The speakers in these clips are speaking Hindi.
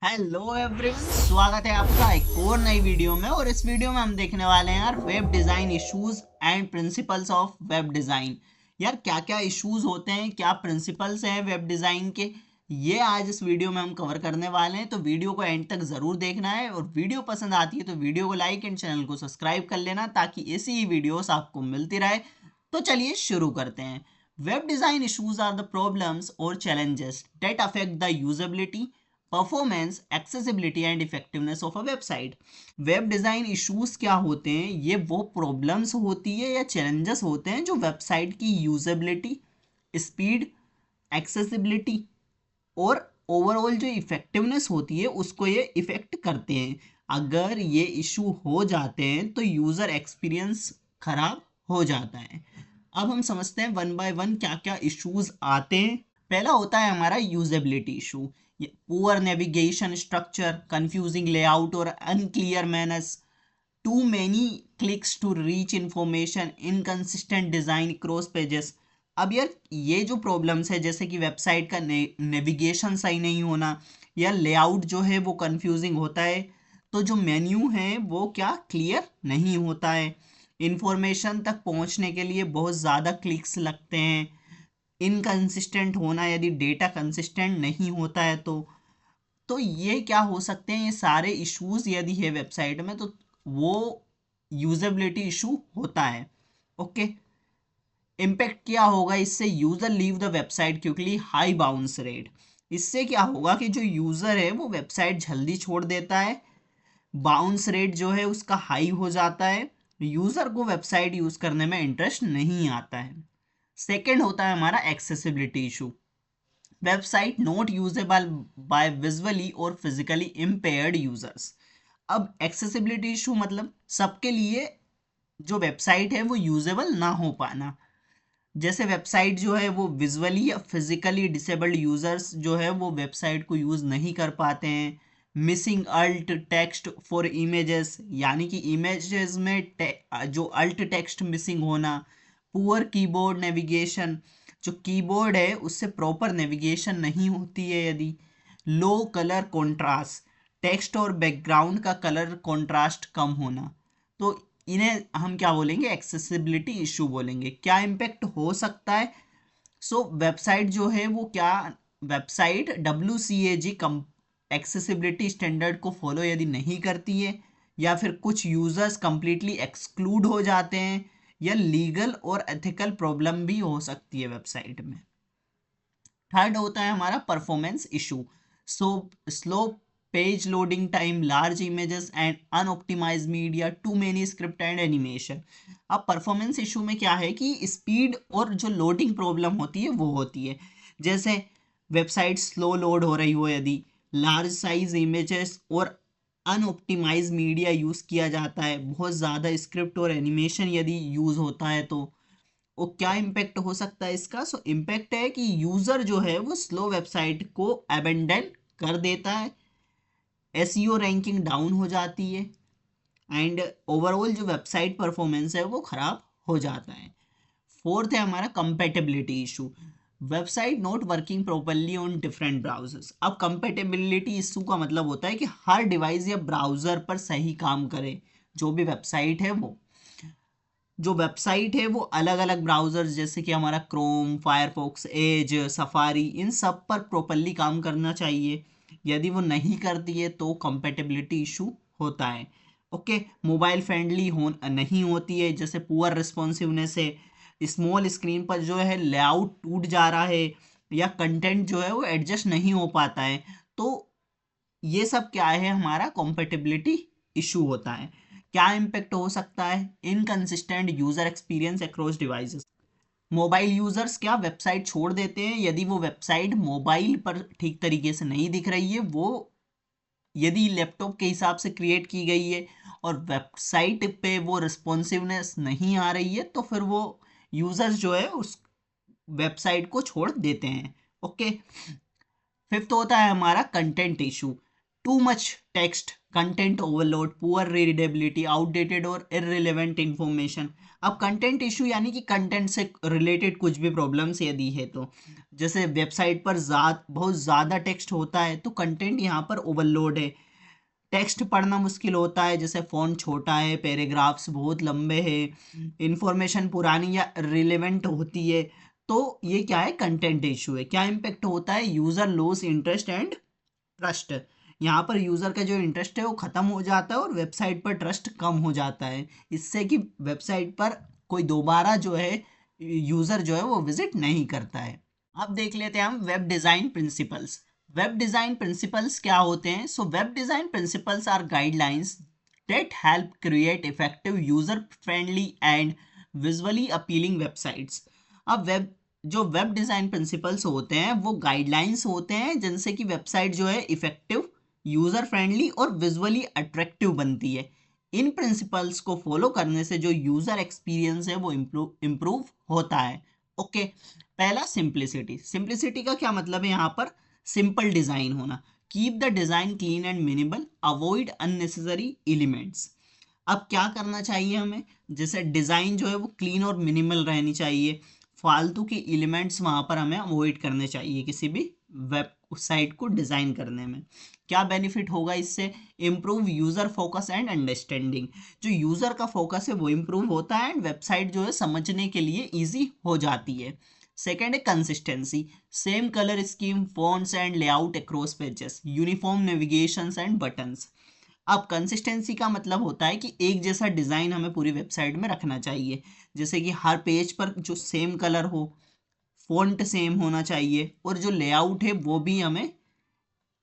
हेलो एवरीवन, स्वागत है आपका एक और नई वीडियो में। और इस वीडियो में हम देखने वाले हैं यार web design issues and principles of web design. यार क्या क्या इश्यूज होते हैं, क्या प्रिंसिपल्स हैं वेब डिज़ाइन के, ये आज इस वीडियो में हम कवर करने वाले हैं। तो वीडियो को एंड तक ज़रूर देखना है और वीडियो पसंद आती है तो वीडियो को लाइक एंड चैनल को सब्सक्राइब कर लेना ताकि ऐसी ही वीडियोस आपको मिलती रहे। तो चलिए शुरू करते हैं। Web design issues are the problems और challenges that affect the usability, performance, accessibility and effectiveness of a website. Web design issues क्या होते हैं? ये वो प्रॉब्लम्स होती है या चैलेंजेस होते हैं जो वेबसाइट की यूजेबिलिटी, स्पीड, एक्सेसिबिलिटी और ओवरऑल जो इफेक्टिवनेस होती है उसको ये इफेक्ट करते हैं। अगर ये इशू हो जाते हैं तो यूज़र एक्सपीरियंस खराब हो जाता है। अब हम समझते हैं वन बाय वन क्या क्या इश्यूज आते हैं। पहला होता है हमारा usability issue. Poor navigation structure, confusing layout और unclear manners, too many clicks to reach information, inconsistent design cross pages. अब यार ये जो प्रॉब्लम्स है जैसे कि वेबसाइट का नेविगेशन सही नहीं होना या लेआउट जो है वो कंफ्यूजिंग होता है, तो जो मेन्यू है वो क्या क्लियर नहीं होता है, इंफॉर्मेशन तक पहुंचने के लिए बहुत ज़्यादा क्लिक्स लगते हैं, इनकंसिस्टेंट होना, यदि डेटा कंसिस्टेंट नहीं होता है तो ये क्या हो सकते हैं, ये सारे इश्यूज यदि है वेबसाइट में तो वो यूजेबिलिटी इशू होता है। ओके, इम्पैक्ट क्या होगा इससे? User leave the website quickly, high bounce rate. इससे क्या होगा कि जो यूजर है वो वेबसाइट जल्दी छोड़ देता है, बाउंस रेट जो है उसका हाई हो जाता है, यूजर को वेबसाइट यूज करने में इंटरेस्ट नहीं आता है। सेकंड होता है हमारा accessibility issue. Website not usable by visually और फिजिकली इम्पेयर्ड यूजर्स। अब एक्सेसिबिलिटी इशू मतलब सबके लिए जो वेबसाइट है वो यूजेबल ना हो पाना। जैसे वेबसाइट जो है वो विजुअली या फिजिकली डिसेबल्ड यूजर्स जो है वो वेबसाइट को यूज नहीं कर पाते हैं। Missing alt text for images, यानी कि इमेजेस में जो अल्ट टेक्स्ट मिसिंग होना। पुअर कीबोर्ड नेविगेशन, जो कीबोर्ड है उससे प्रॉपर नेविगेशन नहीं होती है यदि। लो कलर कंट्रास्ट, टेक्स्ट और बैकग्राउंड का कलर कंट्रास्ट कम होना, तो इन्हें हम क्या बोलेंगे? एक्सेसिबिलिटी इशू बोलेंगे। क्या इम्पेक्ट हो सकता है? वेबसाइट जो है वो क्या, वेबसाइट WCAG कम एक्सेसिबिलिटी स्टैंडर्ड को फॉलो यदि नहीं करती है, या फिर कुछ यूजर्स कंप्लीटली एक्सक्लूड हो जाते हैं, या लीगल और एथिकल प्रॉब्लम भी हो सकती है वेबसाइट में। थर्ड होता है हमारा performance issue. So slow page loading time, large images and unoptimise media, too many script and animation. अब परफॉर्मेंस इशू में क्या है कि स्पीड और जो लोडिंग प्रॉब्लम होती है वो होती है। जैसे वेबसाइट स्लो लोड हो रही हो यदि, लार्ज साइज इमेजेस और अनऑप्टिमाइज मीडिया यूज़ किया जाता है, बहुत ज़्यादा स्क्रिप्ट और एनिमेशन यदि यूज़ होता है तो वो क्या इम्पैक्ट हो सकता है इसका? इम्पैक्ट है कि यूजर जो है वो स्लो वेबसाइट को अबेंडन कर देता है, एसईओ रैंकिंग डाउन हो जाती है एंड ओवरऑल जो वेबसाइट परफॉर्मेंस है वो खराब हो जाता है। फोर्थ है हमारा compatibility issue. Website not working properly on different browsers. अब कंपेटेबिलिटी इशू का मतलब होता है कि हर डिवाइस या ब्राउजर पर सही काम करे जो भी वेबसाइट है वो। जो वेबसाइट है वो अलग अलग ब्राउज़र्स जैसे कि हमारा क्रोम, फायरफॉक्स, एज, सफारी, इन सब पर प्रॉपरली काम करना चाहिए। यदि वो नहीं करती है तो कंपेटेबिलिटी इशू होता है। ओके, मोबाइल फ्रेंडली हो नहीं होती है, जैसे पुअर रिस्पॉन्सिवनेस है, स्मॉल स्क्रीन पर जो है लेआउट टूट जा रहा है, या कंटेंट जो है वो एडजस्ट नहीं हो पाता है। तो ये सब क्या है? हमारा कॉम्पेटिबिलिटी इशू होता है। क्या इम्पेक्ट हो सकता है? Inconsistent user experience across devices. Mobile users क्या वेबसाइट छोड़ देते हैं यदि वो वेबसाइट मोबाइल पर ठीक तरीके से नहीं दिख रही है, वो यदि लैपटॉप के हिसाब से क्रिएट की गई है और वेबसाइट पे वो रिस्पॉन्सिवनेस नहीं आ रही है तो फिर वो यूजर्स जो है उस वेबसाइट को छोड़ देते हैं। ओके, फिफ्थ होता है हमारा content issue. Too much text, content overload, poor readability, outdated और इररिलेवेंट इंफॉर्मेशन। अब कंटेंट इशू यानी कि कंटेंट से रिलेटेड कुछ भी प्रॉब्लम्स यदि है तो, जैसे वेबसाइट पर बहुत ज़्यादा टेक्स्ट होता है तो कंटेंट यहाँ पर ओवरलोड है, टेक्स्ट पढ़ना मुश्किल होता है, जैसे फ़ॉन्ट छोटा है, पैराग्राफ्स बहुत लंबे हैं, इंफॉर्मेशन पुरानी या रिलेवेंट होती है, तो ये क्या है, कंटेंट इशू है। क्या इम्पेक्ट होता है, user loss interest and trust. यहाँ पर यूज़र का जो इंटरेस्ट है वो ख़त्म हो जाता है और वेबसाइट पर ट्रस्ट कम हो जाता है, इससे कि वेबसाइट पर कोई दोबारा जो है यूज़र जो है वो विजिट नहीं करता है। अब देख लेते हैं हम web design principles. Web design principles क्या होते हैं? So web design principles are guidelines that help create effective user friendly and visually appealing websites. अब जो वेब डिज़ाइन प्रिंसिपल्स होते हैं वो गाइडलाइंस होते हैं जिनसे कि वेबसाइट जो है इफेक्टिव, यूज़र फ्रेंडली और विजुअली अट्रैक्टिव बनती है। इन प्रिंसिपल्स को फॉलो करने से जो यूज़र एक्सपीरियंस है वो इम्प्रूव होता है। ओके, पहला सिंप्लिसिटी। सिंप्लिसिटी का क्या मतलब है? यहाँ पर सिंपल डिज़ाइन होना। Keep the design clean and minimal, avoid unnecessary elements. अब क्या करना चाहिए हमें? जैसे डिज़ाइन जो है वो क्लीन और मिनिमल रहनी चाहिए, फालतू के एलिमेंट्स वहाँ पर हमें अवॉइड करने चाहिए किसी भी वेबसाइट को डिज़ाइन करने में। क्या बेनिफिट होगा इससे? Improve user focus and understanding. जो यूज़र का फोकस है वो इम्प्रूव होता है एंड वेबसाइट जो है समझने के लिए ईजी हो जाती है। सेकेंड है consistency. Same colour scheme, fonts and layout across pages, uniform navigations and buttons. अब कंसिस्टेंसी का मतलब होता है कि एक जैसा डिज़ाइन हमें पूरी वेबसाइट में रखना चाहिए, जैसे कि हर पेज पर जो सेम कलर हो, फ़ॉन्ट सेम होना चाहिए और जो लेआउट है वो भी हमें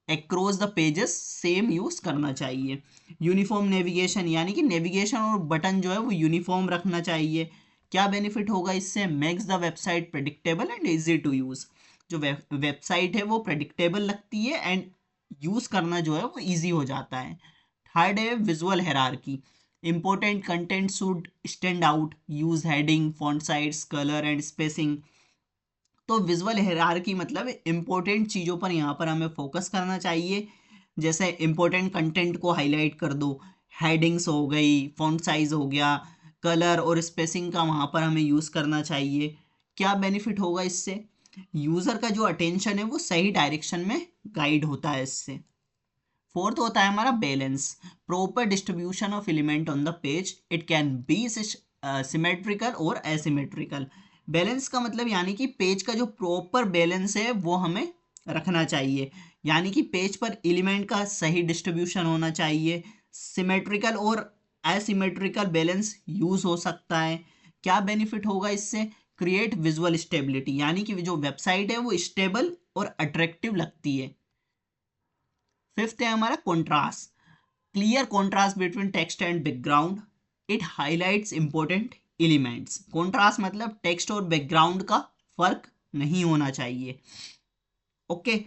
across the pages same use करना चाहिए। यूनिफॉर्म नेविगेशन यानी कि नेविगेशन और बटन जो है वो यूनिफॉर्म रखना चाहिए। क्या बेनिफिट होगा इससे? Makes the website predictable and easy to use. जो वेबसाइट है वो प्रेडिक्टेबल लगती है एंड यूज़ करना जो है वो ईजी हो जाता है। थर्ड है visual hierarchy. Important content should stand out, use heading, font size, colour and spacing. तो विजुअल हायरार्की मतलब इंपॉर्टेंट चीज़ों पर यहाँ पर हमें फोकस करना चाहिए, जैसे इंपॉर्टेंट कंटेंट को हाईलाइट कर दो, हेडिंग्स हो गई, फॉन्ट साइज हो गया, कलर और स्पेसिंग का वहाँ पर हमें यूज़ करना चाहिए। क्या बेनिफिट होगा इससे? यूज़र का जो अटेंशन है वो सही डायरेक्शन में गाइड होता है इससे। फोर्थ होता है हमारा balance. Proper distribution of element on the page, it can be symmetrical और एसिमेट्रिकल। बैलेंस का मतलब यानी कि पेज का जो प्रॉपर बैलेंस है वो हमें रखना चाहिए, यानी कि पेज पर एलिमेंट का सही डिस्ट्रीब्यूशन होना चाहिए। सिमेट्रिकल और एसिमेट्रिकल बैलेंस यूज़ हो सकता है। क्या बेनिफिट होगा इससे? क्रिएट विजुअल स्टेबिलिटी, यानी कि जो वेबसाइट है वो स्टेबल और अट्रैक्टिव लगती है। फिफ्थ है हमारा contrast. Clear contrast between text and background, it highlights important elements. Contrast मतलब टेक्स्ट और बैकग्राउंड का फर्क नहीं होना चाहिए। ओके,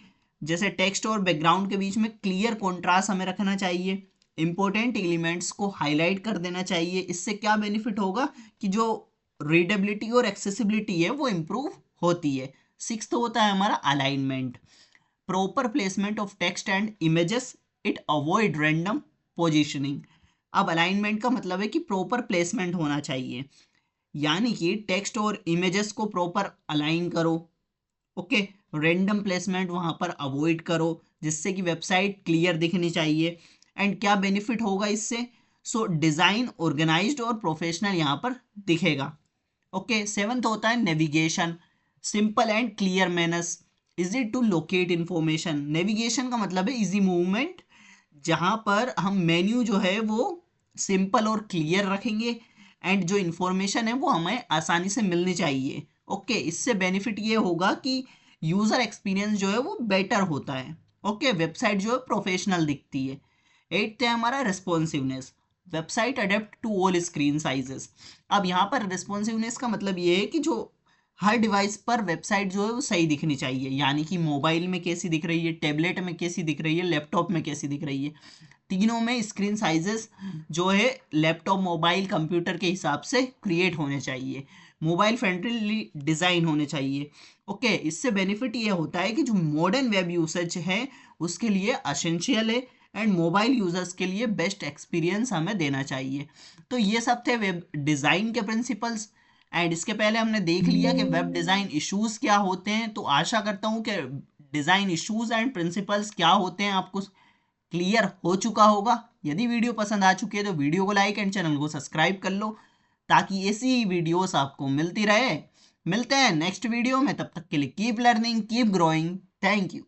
जैसे टेक्स्ट और बैकग्राउंड के बीच में क्लियर कॉन्ट्रास्ट हमें रखना चाहिए, इंपॉर्टेंट एलिमेंट्स को हाईलाइट कर देना चाहिए। इससे क्या बेनिफिट होगा कि जो रीडेबिलिटी और एक्सेसिबिलिटी है वो इम्प्रूव होती है। सिक्स्थ होता है हमारा alignment. Proper placement of text and images, it avoid random positioning. अब अलाइनमेंट का मतलब है कि प्रॉपर प्लेसमेंट होना चाहिए, यानी कि टेक्स्ट और इमेजेस को प्रॉपर अलाइन करो। ओके, रैंडम प्लेसमेंट वहाँ पर अवॉइड करो, जिससे कि वेबसाइट क्लियर दिखनी चाहिए। एंड क्या बेनिफिट होगा इससे? सो डिज़ाइन ऑर्गेनाइज्ड और प्रोफेशनल यहाँ पर दिखेगा। ओके, सेवंथ होता है navigation. Simple and clear manners, easy to locate information. Navigation का मतलब है इजी मूवमेंट, जहाँ पर हम मेन्यू जो है वो सिंपल और क्लियर रखेंगे एंड जो इंफॉर्मेशन है वो हमें आसानी से मिलनी चाहिए। ओके, इससे बेनिफिट ये होगा कि यूज़र एक्सपीरियंस जो है वो बेटर होता है। ओके, वेबसाइट जो है प्रोफेशनल दिखती है। एट्थ है हमारा responsiveness. Website adapt to all screen sizes. अब यहाँ पर रिस्पॉन्सिवनेस का मतलब ये है कि जो हर डिवाइस पर वेबसाइट जो है वो सही दिखनी चाहिए, यानी कि मोबाइल में कैसी दिख रही है, टैबलेट में कैसी दिख रही है, लैपटॉप में कैसी दिख रही है। तीनों में स्क्रीन साइजेस जो है लैपटॉप, मोबाइल, कंप्यूटर के हिसाब से क्रिएट होने चाहिए, मोबाइल फ्रेंडली डिज़ाइन होने चाहिए। ओके, इससे बेनिफिट ये होता है कि जो मॉडर्न वेब यूसेज है उसके लिए असेंशियल है एंड मोबाइल यूजर्स के लिए बेस्ट एक्सपीरियंस हमें देना चाहिए। तो ये सब थे वेब डिज़ाइन के प्रिंसिपल्स। एंड इसके पहले हमने देख लिया कि वेब डिज़ाइन इश्यूज क्या होते हैं। तो आशा करता हूँ कि डिज़ाइन इश्यूज एंड प्रिंसिपल्स क्या होते हैं आपको क्लियर हो चुका होगा। यदि वीडियो पसंद आ चुकी है तो वीडियो को लाइक एंड चैनल को सब्सक्राइब कर लो, ताकि ऐसी वीडियोस आपको मिलती रहे। मिलते हैं नेक्स्ट वीडियो में, तब तक के लिए keep learning keep growing. Thank you.